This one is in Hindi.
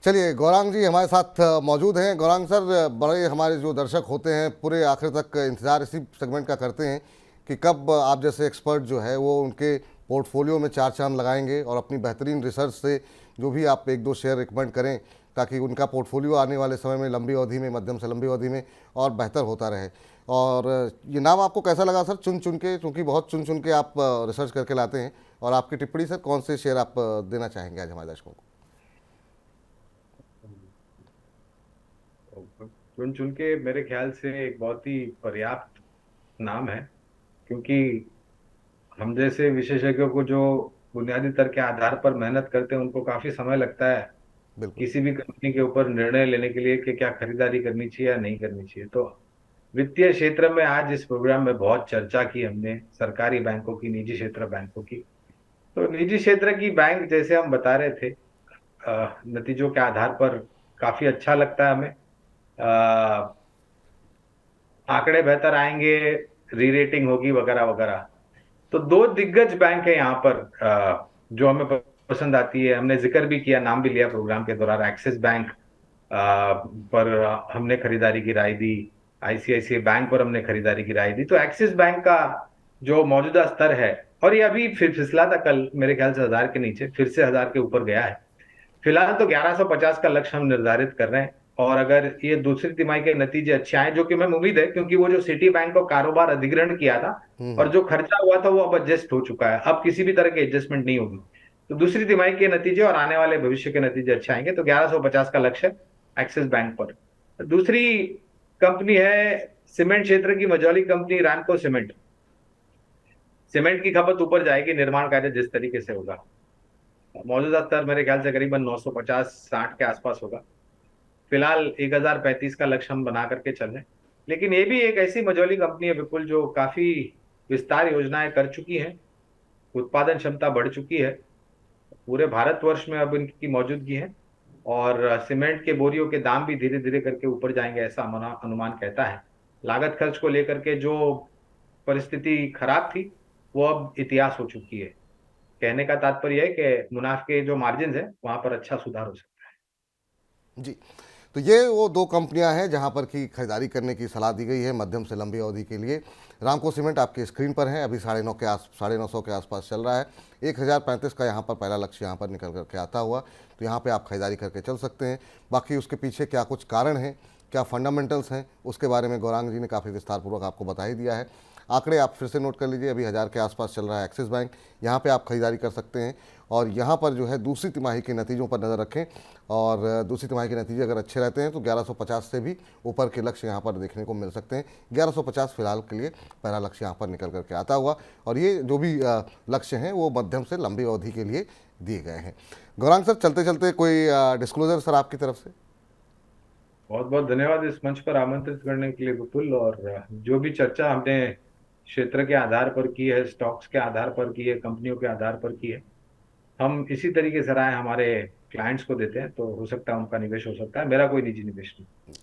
चलिए, गौरांग जी हमारे साथ मौजूद हैं। गौरांग सर, बड़े हमारे जो दर्शक होते हैं पूरे आखिर तक इंतज़ार इसी सेगमेंट का करते हैं कि कब आप जैसे एक्सपर्ट जो है वो उनके पोर्टफोलियो में चार चांद लगाएंगे और अपनी बेहतरीन रिसर्च से जो भी आप एक दो शेयर रिकमेंड करें, ताकि उनका पोर्टफोलियो आने वाले समय में लंबी अवधि में, मध्यम से लंबी अवधि में और बेहतर होता रहे। और ये नाम आपको कैसा लगा सर, चुन चुन के, क्योंकि बहुत चुन चुन के आप रिसर्च करके लाते हैं। और आपकी टिप्पणी सर, कौन से शेयर आप देना चाहेंगे आज हमारे दर्शकों को? चुन चुन के मेरे ख्याल से एक बहुत ही पर्याप्त नाम है, क्योंकि हम जैसे विशेषज्ञों को जो बुनियादी तर्क के आधार पर मेहनत करते हैं उनको काफी समय लगता है बिल्कुल। किसी भी कंपनी के ऊपर निर्णय लेने के लिए कि क्या खरीदारी करनी चाहिए या नहीं करनी चाहिए। तो वित्तीय क्षेत्र में आज इस प्रोग्राम में बहुत चर्चा की हमने, सरकारी बैंकों की, निजी क्षेत्र बैंकों की। तो निजी क्षेत्र की बैंक जैसे हम बता रहे थे, नतीजों के आधार पर काफी अच्छा लगता है हमें। आंकड़े बेहतर आएंगे, री रेटिंग होगी वगैरह वगैरह। तो दो दिग्गज बैंक है यहाँ पर, जो हमें पसंद आती है। हमने जिक्र भी किया, नाम भी लिया प्रोग्राम के दौरान। एक्सिस बैंक पर हमने खरीदारी की राय दी, आईसीआईसीआई बैंक पर हमने खरीदारी की राय दी। तो एक्सिस बैंक का जो मौजूदा स्तर है, और ये अभी फिर फिसला था कल मेरे ख्याल से 1000 के नीचे, फिर से 1000 के ऊपर गया है। फिलहाल तो 1150 का लक्ष्य हम निर्धारित कर रहे हैं। और अगर ये दूसरी तिमाही के नतीजे अच्छे आए, जो कि हमें उम्मीद है, क्योंकि वो जो सिटी बैंक को कारोबार अधिग्रहण किया था और जो खर्चा हुआ था वो अब एडजस्ट हो चुका है, अब किसी भी तरह की एडजस्टमेंट नहीं होगी। तो दूसरी तिमाही के नतीजे और आने वाले भविष्य के नतीजे अच्छे आएंगे, तो 1150 का लक्ष्य है एक्सिस बैंक पर। दूसरी कंपनी है सीमेंट क्षेत्र की मझौली कंपनी रामको सीमेंट। सीमेंट की खपत ऊपर जाएगी, निर्माण कार्य जिस तरीके से होगा। मौजूदा स्तर मेरे ख्याल से करीबन 950-60 के आसपास होगा। फिलहाल 1035 का लक्ष्य हम बना करके चल रहे हैं। लेकिन ये भी एक ऐसी मझौली कंपनी है विपुल, जो काफी विस्तार योजनाएं कर चुकी है, उत्पादन क्षमता बढ़ चुकी है, पूरे भारतवर्ष में अब इनकी मौजूदगी है। और सीमेंट के बोरियों के दाम भी धीरे धीरे करके ऊपर जाएंगे, ऐसा अनुमान कहता है। लागत खर्च को लेकर के जो परिस्थिति खराब थी वो अब इतिहास हो चुकी है। कहने का तात्पर्य है कि मुनाफे के जो मार्जिन है वहां पर अच्छा सुधार हो सकता जी। तो ये वो दो कंपनियां हैं जहां पर की खरीदारी करने की सलाह दी गई है मध्यम से लंबी अवधि के लिए। रामको सीमेंट आपके स्क्रीन पर है, अभी 950 के आसपास चल रहा है। 1035 का यहाँ पर पहला लक्ष्य यहाँ पर निकल करके आता हुआ, तो यहाँ पे आप खरीदारी करके चल सकते हैं। बाकी उसके पीछे क्या कुछ कारण हैं, क्या फंडामेंटल्स हैं, उसके बारे में गौरांग जी ने काफ़ी विस्तारपूर्वक आपको बता ही दिया है। आंकड़े आप फिर से नोट कर लीजिए, अभी 1000 के आसपास चल रहा है एक्सिस बैंक, यहाँ पे आप खरीदारी कर सकते हैं। और यहाँ पर जो है दूसरी तिमाही के नतीजों पर नज़र रखें, और दूसरी तिमाही के नतीजे अगर अच्छे रहते हैं तो 1150 से भी ऊपर के लक्ष्य यहाँ पर देखने को मिल सकते हैं। 1150 फिलहाल के लिए पहला लक्ष्य यहाँ पर निकल करके आता हुआ, और ये जो भी लक्ष्य हैं वो मध्यम से लंबी अवधि के लिए दिए गए हैं। गौरांग सर, चलते चलते कोई डिस्क्लोजर सर आपकी तरफ से? है। बहुत बहुत धन्यवाद इस मंच पर आमंत्रित करने के लिए विपुल। और जो भी चर्चा हमने क्षेत्र के आधार पर की है, स्टॉक्स के आधार पर की है, कंपनियों के आधार पर की है, हम इसी तरीके से राय हमारे क्लाइंट्स को देते हैं, तो हो सकता है उनका निवेश हो सकता है, मेरा कोई निजी निवेश नहीं।